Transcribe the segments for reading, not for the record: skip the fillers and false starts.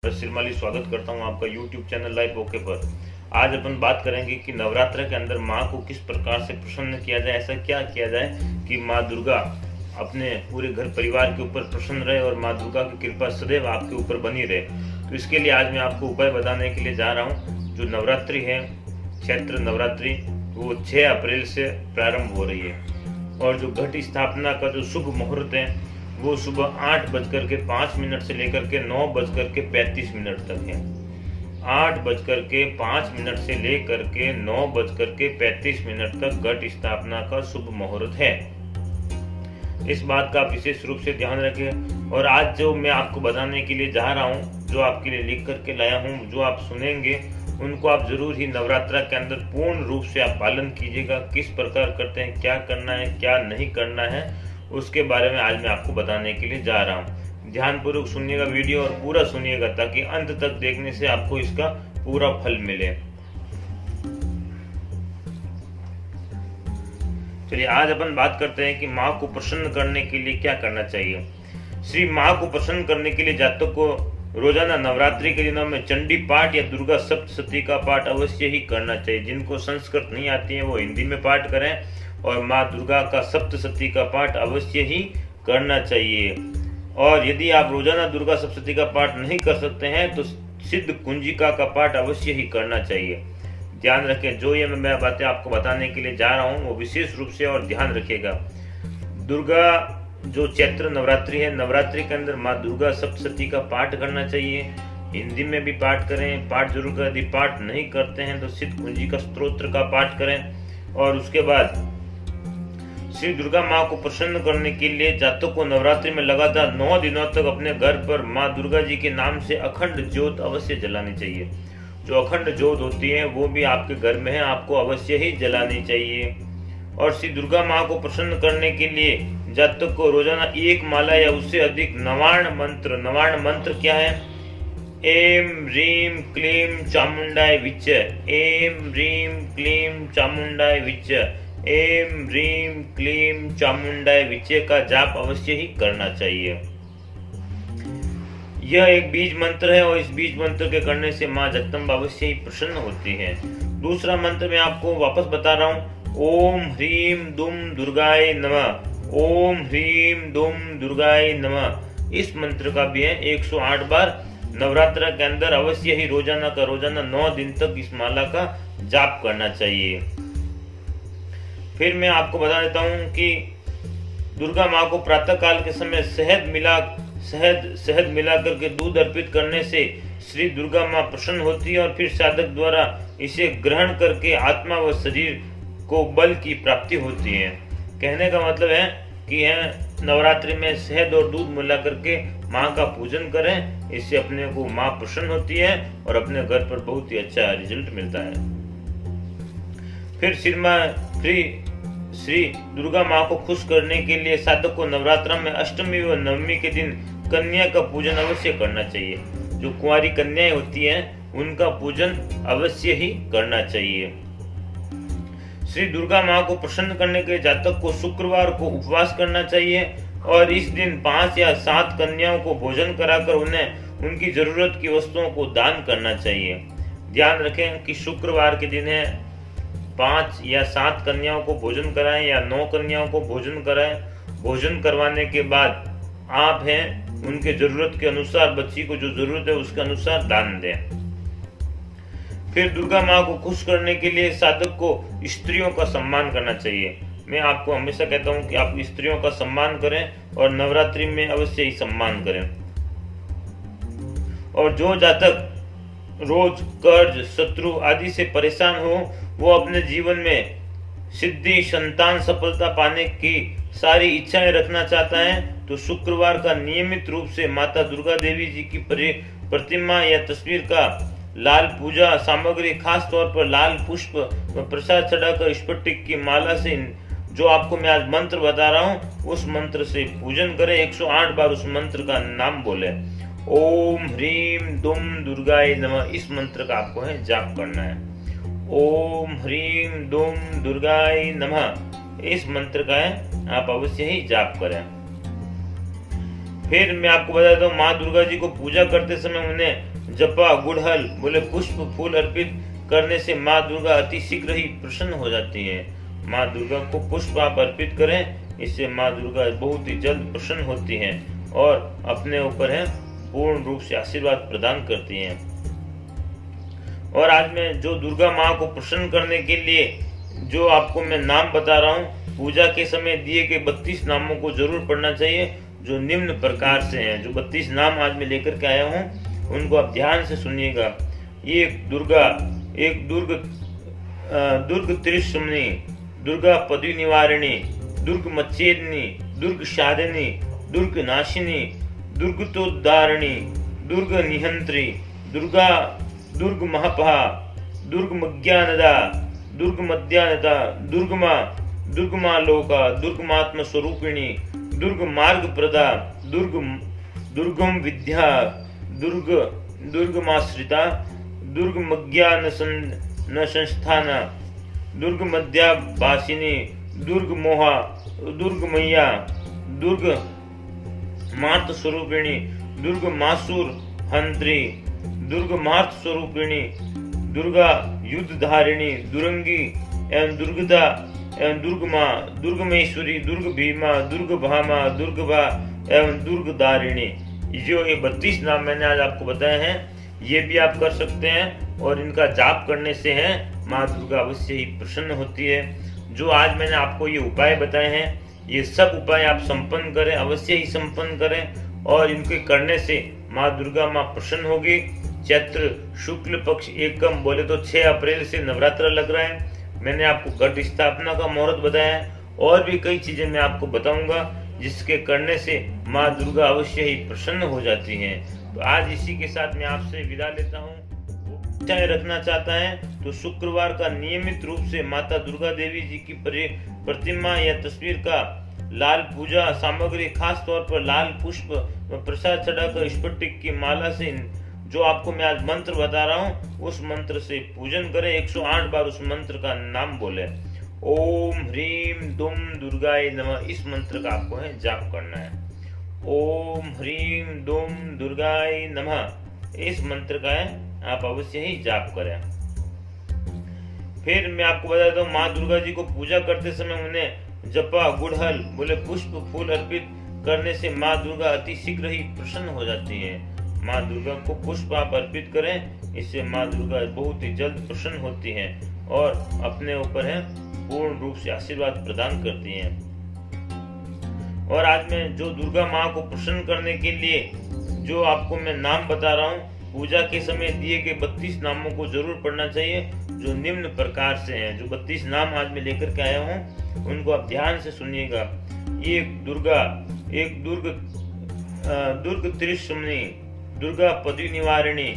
श्रीमाली स्वागत करता हूं आपका YouTube चैनल लाइव ओके पर। आज अपन बात करेंगे कि नवरात्र के अंदर माँ को किस प्रकार से प्रसन्न किया जाए। ऐसा क्या किया जाए कि माँ दुर्गा अपने पूरे घर परिवार के ऊपर प्रसन्न रहे और माँ दुर्गा की कृपा सदैव आपके ऊपर बनी रहे। तो इसके लिए आज मैं आपको उपाय बताने के लिए जा रहा हूँ। जो नवरात्रि है, चैत्र नवरात्रि, वो 6 अप्रैल से प्रारंभ हो रही है और जो घट स्थापना का जो शुभ मुहूर्त है वो सुबह 8:05 से लेकर के 9:35 तक है। 8:05 से लेकर के 9:35 तक घट स्थापना का शुभ मुहूर्त है। इस बात का विशेष रूप से ध्यान रखें। और आज जो मैं आपको बताने के लिए जा रहा हूँ, जो आपके लिए लिख करके लाया हूँ, जो आप सुनेंगे उनको आप जरूर ही नवरात्रा के अंदर पूर्ण रूप से आप पालन कीजिएगा। किस प्रकार करते हैं, क्या करना है, क्या नहीं करना है, उसके बारे में आज मैं आपको बताने के लिए जा रहा हूँ। ध्यानपूर्वक सुनिएगा वीडियो और पूरा सुनिएगा ताकि अंत तक देखने से आपको इसका पूरा फल मिले। चलिए आज अपन बात करते हैं कि माँ को प्रसन्न करने के लिए क्या करना चाहिए। श्री माँ को प्रसन्न करने के लिए जातक को रोजाना नवरात्रि के दिनों में चंडी पाठ या दुर्गा सप्तशती का पाठ अवश्य ही करना चाहिए। जिनको संस्कृत नहीं आती है वो हिंदी में पाठ करें और माँ दुर्गा का सप्तशती का पाठ अवश्य ही करना चाहिए। और यदि आप रोजाना दुर्गा सप्तशती का पाठ नहीं कर सकते हैं तो सिद्ध कुंजिका का पाठ अवश्य ही करना चाहिए। ध्यान रखें, जो ये मैं बातें आपको बताने के लिए जा रहा हूँ वो विशेष रूप से और ध्यान रखिएगा। दुर्गा जो चैत्र नवरात्रि है, नवरात्रि के अंदर माँ दुर्गा सप्तशती का पाठ करना चाहिए। हिंदी में भी पाठ करें, पाठ जरूर करें। यदि पाठ नहीं करते हैं तो सिद्ध कुंजिका स्तोत्र का पाठ करें। और उसके बाद श्री दुर्गा माँ को प्रसन्न करने के लिए जातक को नवरात्रि में लगातार 9 दिनों तक अपने घर पर माँ दुर्गा जी के नाम से अखंड ज्योत अवश्य जलानी चाहिए। जो अखंड ज्योत होती है वो भी आपके घर में है, आपको अवश्य ही जलानी चाहिए। और श्री दुर्गा माँ को प्रसन्न करने के लिए जातक को रोजाना 1 माला या उससे अधिक नवार्ण मंत्र क्या है? एम ह्रीम क्लीम चामुंडाय विच, एम ह्रीम क्लीम चामुंडाय विच, एम ह्रीम क्लीम चामुंडाय विचे का जाप अवश्य ही करना चाहिए। यह एक बीज मंत्र है और इस बीज मंत्र के करने से माँ जगदम्बा अवश्य ही प्रसन्न होती है। दूसरा मंत्र मैं आपको वापस बता रहा हूँ। ओम ह्रीम दुम दुर्गाय नमः, ओम ह्रीम दुम दुर्गाय नमः। इस मंत्र का भी है 108 बार नवरात्र के अंदर अवश्य ही रोजाना 9 दिन तक इस माला का जाप करना चाहिए। फिर मैं आपको बता देता हूँ कि दुर्गा माँ को प्रातः काल के समय शहद मिला करके दूध अर्पित करने से श्री दुर्गा माँ प्रसन्न होती है और फिर साधक द्वारा इसे ग्रहण करके आत्मा व शरीर को बल की प्राप्ति होती है। कहने का मतलब है कि नवरात्रि में शहद और दूध मिला करके माँ का पूजन करें, इससे अपने को माँ प्रसन्न होती है और अपने घर पर बहुत ही अच्छा रिजल्ट मिलता है। फिर श्री दुर्गा माँ को खुश करने के लिए साधक को नवरात्र में अष्टमी व नवमी के दिन कन्या का पूजन अवश्य करना चाहिए। जो कुंवारी कन्याएं होती हैं उनका पूजन अवश्य ही करना चाहिए। श्री दुर्गा माँ को प्रसन्न करने के जातक को शुक्रवार को उपवास करना चाहिए और इस दिन 5 या 7 कन्याओं को भोजन कराकर उन्हें उनकी जरूरत की वस्तुओं को दान करना चाहिए। ध्यान रखें कि शुक्रवार के दिन है 5 या 7 कन्याओं को भोजन कराएं या 9 कन्याओं को भोजन कराएं। भोजन करवाने के बाद आप उनके जरूरत के अनुसार, बच्ची को जो जरूरत है उसके अनुसार दान दें। फिर दुर्गा माँ को खुश करने के लिए साधक को स्त्रियों का सम्मान करना चाहिए। मैं आपको हमेशा कहता हूँ कि आप स्त्रियों का सम्मान करें और नवरात्रि में अवश्य ही सम्मान करें। और जो जातक रोज कर्ज, शत्रु आदि से परेशान हो, वो अपने जीवन में सिद्धि, संतान सफलता पाने की सारी इच्छाएं रखना चाहता है तो शुक्रवार का नियमित रूप से माता दुर्गा देवी जी की प्रतिमा या तस्वीर का लाल पूजा सामग्री, खास तौर पर लाल पुष्प व प्रसाद चढ़ाकर स्फटिक की माला से जो आपको मैं आज मंत्र बता रहा हूँ उस मंत्र से पूजन करें। 108 बार उस मंत्र का नाम बोले। ओम ह्रीम दुम दुर्गाय नमः, इस मंत्र का आपको जाप करना है। ओम ह्रीम दुम दुर्गाय नमः, इस मंत्र का आप अवश्य ही जाप करें। फिर मैं आपको बताता हूँ, माँ दुर्गा जी को पूजा करते समय उन्हें जपा, गुड़हल, बोले पुष्प, फूल अर्पित करने से माँ दुर्गा अति शीघ्र ही प्रसन्न हो जाती है। माँ दुर्गा को पुष्प आप अर्पित करें, इससे माँ दुर्गा बहुत ही जल्द प्रसन्न होती हैं और अपने ऊपर है पूर्ण रूप से आशीर्वाद प्रदान करती हैं। और आज मैं जो दुर्गा माँ को प्रसन्न करने के लिए जो आपको मैं नाम बता रहा हूँ, पूजा के समय दिए गए 32 नामों को जरूर पढ़ना चाहिए, जो निम्न प्रकार से हैं। जो 32 नाम आज मैं लेकर के आया हूँ उनको आप ध्यान से सुनिएगा। ये दुर्गा, एक दुर्ग त्रिशमनी, दुर्गा पदवी निवारिणी, दुर्ग मच्छेदनी, दुर्ग शादिनी, दुर्ग नाशिनी, दुर्गतोद्धारिणी, दुर्ग निहंत्री, दुर्गा, दुर्ग महपहा, दुर्ग मज्ञानदा, दुर्ग मध्यानदा, दुर्गमा लोका, दुर्गमात्म स्वरूपिणी, दुर्ग मार्ग प्रदा, दुर्गम विद्या, दुर्गमाश्रिता, दुर्ग मज्ञान न संस्थाना, दुर्ग मध्याभासिनी, दुर्ग मोहा, दुर्ग मैया, दुर्ग मार्त स्वरूपिणी, दुर्ग मासुर हंत्री, दुर्ग मार्त स्वरूपिणी, दुर्गा युद्धधारिणी, दुरंगी एवं दुर्गदा एवं दुर्गमा, दुर्गमेश्वरी, दुर्ग भीमा, दुर्ग भामा, दुर्गभा एवं दुर्गदारिणी। जो ये 32 नाम मैंने आज आपको बताए हैं, ये भी आप कर सकते हैं और इनका जाप करने से है माँ दुर्गा अवश्य ही प्रसन्न होती है। जो आज मैंने आपको ये उपाय बताए हैं, ये सब उपाय आप संपन्न करें, अवश्य ही संपन्न करें और इनके करने से माँ दुर्गा माँ प्रसन्न होगी। चैत्र शुक्ल पक्ष एकम, बोले तो 6 अप्रैल से नवरात्र लग रहा है। मैंने आपको घट स्थापना का मुहूर्त बताया है और भी कई चीजें मैं आपको बताऊंगा जिसके करने से माँ दुर्गा अवश्य ही प्रसन्न हो जाती हैं। तो आज इसी के साथ मैं आपसे विदा लेता हूँ। चाहे रखना चाहता है तो शुक्रवार का नियमित रूप से माता दुर्गा देवी जी की प्रतिमा या तस्वीर का लाल पूजा सामग्री, खास तौर पर लाल पुष्प प्रसाद चढ़ाकर स्फटिक की माला से जो आपको मैं आज मंत्र बता रहा हूँ उस मंत्र से पूजन करें। 108 बार उस मंत्र का नाम बोले, ओम ह्रीम दुम दुर्गाय नमः। इस मंत्र का आपको है जाप करना है, ओम ह्रीम दुम दुर्गाय नमः। इस मंत्र का है आप अवश्य ही जाप करें। फिर मैं आपको बताता हूँ, माँ दुर्गा जी को पूजा करते समय उन्हें जपा, गुड़हल, बोले पुष्प, फूल अर्पित करने से माँ दुर्गा अति शीघ्र ही प्रसन्न हो जाती है। माँ दुर्गा को पुष्प आप अर्पित करें, इससे माँ दुर्गा बहुत ही जल्द प्रसन्न होती हैं और अपने ऊपर है पूर्ण रूप से आशीर्वाद प्रदान करती हैं। और आज मैं जो दुर्गा माँ को प्रसन्न करने के लिए जो आपको मैं नाम बता रहा हूँ, पूजा के समय दिए गए 32 नामों को जरूर पढ़ना चाहिए, जो निम्न प्रकार से हैं। जो 32 नाम आज मैं लेकर के आया हूँ उनको आप ध्यान से सुनिएगा। ये एक दुर्ग त्रिशमनी, दुर्गा पदवी निवारिणी,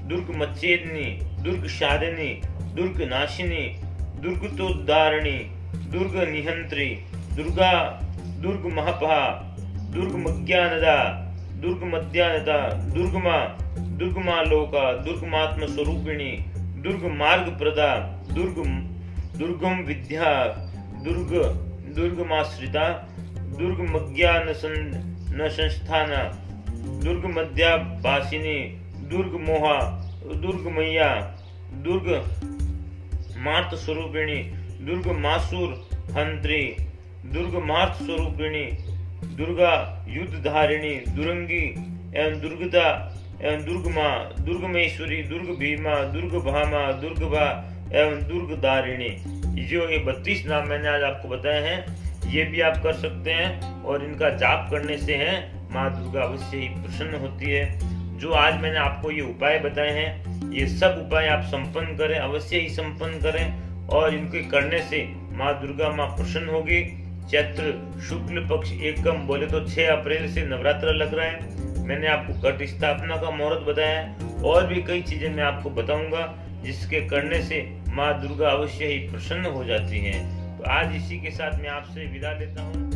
दुर्ग मच्छेदनी, दुर्ग शादिनी, दुर्ग नाशिनी, दुर्गतोद्धारिणी, दुर्ग निहंत्री, दुर्गा, दुर्ग महपहा, दुर्ग मज्ञानदा, दुर्ग मध्यानदा, दुर्गमा लोका, दुर्गमात्म स्वरूपिणी, दुर्ग मार्ग प्रदा, दुर्गम विद्या, दुर्गमाश्रिता, दुर्ग मज्ञान न संस्थाना, दुर्ग मध्याभासिनी, दुर्ग मोहा, दुर्ग मैया, दुर्ग मार्त स्वरूपिणी, दुर्ग मासुर हंत्री, दुर्ग मार्त स्वरूपिणी, दुर्गा युद्धधारिणी, दुरंगी एवं दुर्गदा एवं दुर्गमा, दुर्गमेश्वरी, दुर्ग भीमा, दुर्ग भामा, दुर्गभा एवं दुर्गदारिणी। जो ये 32 नाम मैंने आज आपको बताए हैं, ये भी आप कर सकते हैं और इनका जाप करने से है माँ दुर्गा अवश्य ही प्रसन्न होती है। जो आज मैंने आपको ये उपाय बताए हैं, ये सब उपाय आप संपन्न करें, अवश्य ही संपन्न करें और इनके करने से माँ दुर्गा माँ प्रसन्न होगी। चैत्र शुक्ल पक्ष एकम, बोले तो 6 अप्रैल से नवरात्र लग रहा है। मैंने आपको घट स्थापना का मुहूर्त बताया है और भी कई चीजें मैं आपको बताऊंगा जिसके करने से माँ दुर्गा अवश्य ही प्रसन्न हो जाती हैं। तो आज इसी के साथ मैं आपसे विदा लेता हूँ।